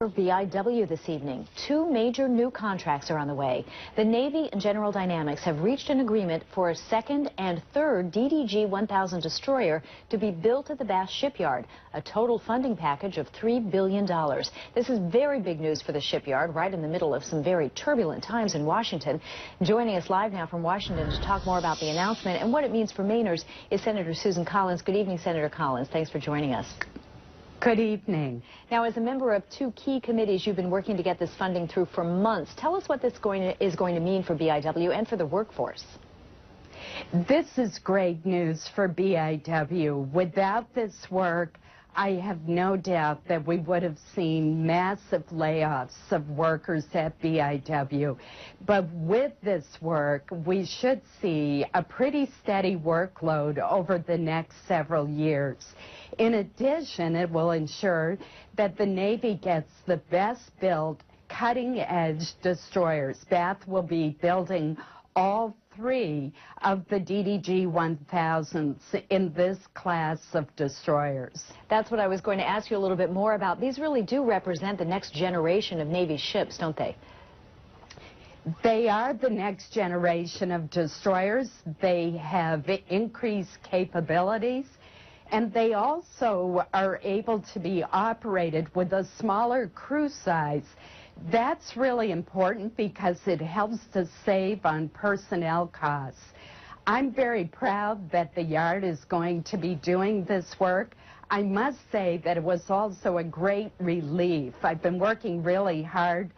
For BIW this evening, two major new contracts are on the way. The Navy and General Dynamics have reached an agreement for a second and third DDG-1000 destroyer to be built at the Bath shipyard, a total funding package of $3 billion. This is very big news for the shipyard, right in the middle of some very turbulent times in Washington. Joining us live now from Washington to talk more about the announcement and what it means for Mainers is Senator Susan Collins. Good evening, Senator Collins. Thanks for joining us. Good evening. Now, as a member of two key committees, you've been working to get this funding through for months. Tell us what this is going to mean for BIW and for the workforce. This is great news for BIW. Without this work, I have no doubt that we would have seen massive layoffs of workers at BIW. But with this work, we should see a pretty steady workload over the next several years. In addition, it will ensure that the Navy gets the best built, cutting-edge destroyers. Bath will be building all three of the DDG-1000s in this class of destroyers. That's what I was going to ask you a little bit more about. These really do represent the next generation of Navy ships, don't they? They are the next generation of destroyers. They have increased capabilities, and they also are able to be operated with a smaller crew size. That's really important because it helps to save on personnel costs. I'm very proud that the yard is going to be doing this work. I must say that it was also a great relief. I've been working really hard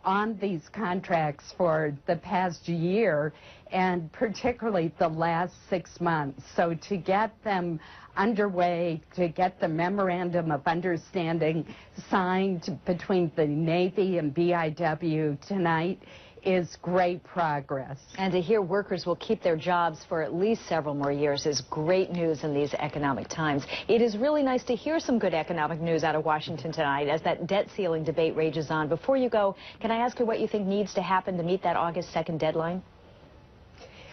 on these contracts for the past year, and particularly the last 6 months. So to get them underway, to get the memorandum of understanding signed between the Navy and BIW tonight is great progress. And to hear workers will keep their jobs for at least several more years is great news in these economic times. It is really nice to hear some good economic news out of Washington tonight as that debt ceiling debate rages on. Before you go, can I ask you what you think needs to happen to meet that August 2nd deadline?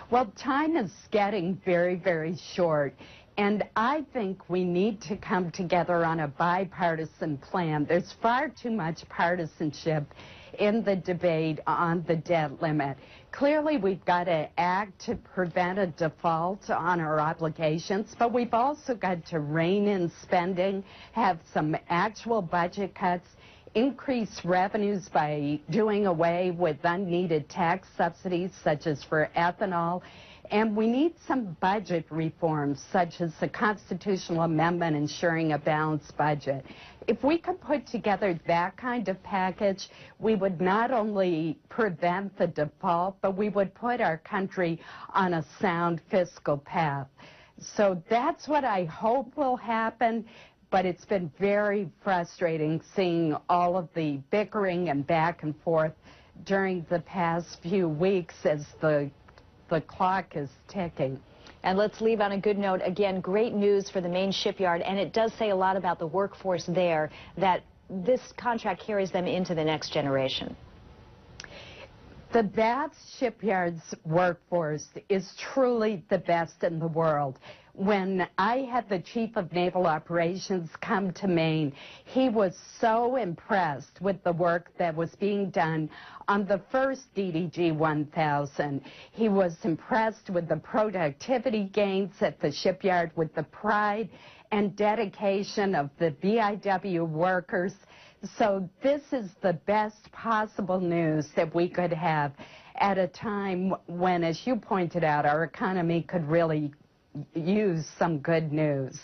Well, time is getting very, very short. And I think we need to come together on a bipartisan plan. There's far too much partisanship in the debate on the debt limit. Clearly, we've got to act to prevent a default on our obligations, but we've also got to rein in spending, have some actual budget cuts, increase revenues by doing away with unneeded tax subsidies, such as for ethanol. And we need some budget reforms, such as a constitutional amendment ensuring a balanced budget. If we could put together that kind of package, we would not only prevent the default, but we would put our country on a sound fiscal path. So that's what I hope will happen. But it's been very frustrating seeing all of the bickering and back and forth during the past few weeks as the clock is ticking. And let's leave on a good note. Again, great news for the main shipyard, and it does say a lot about the workforce there that this contract carries them into the next generation. The Bath shipyard's workforce is truly the best in the world. When I had the Chief of Naval Operations come to Maine, he was so impressed with the work that was being done on the first DDG-1000. He was impressed with the productivity gains at the shipyard, with the pride and dedication of the BIW workers. So this is the best possible news that we could have at a time when, as you pointed out, our economy could really use some good news.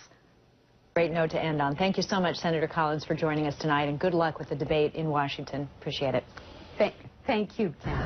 Great note to end on. Thank you so much, Senator Collins, for joining us tonight, and good luck with the debate in Washington. Appreciate it. Thank you, Ken.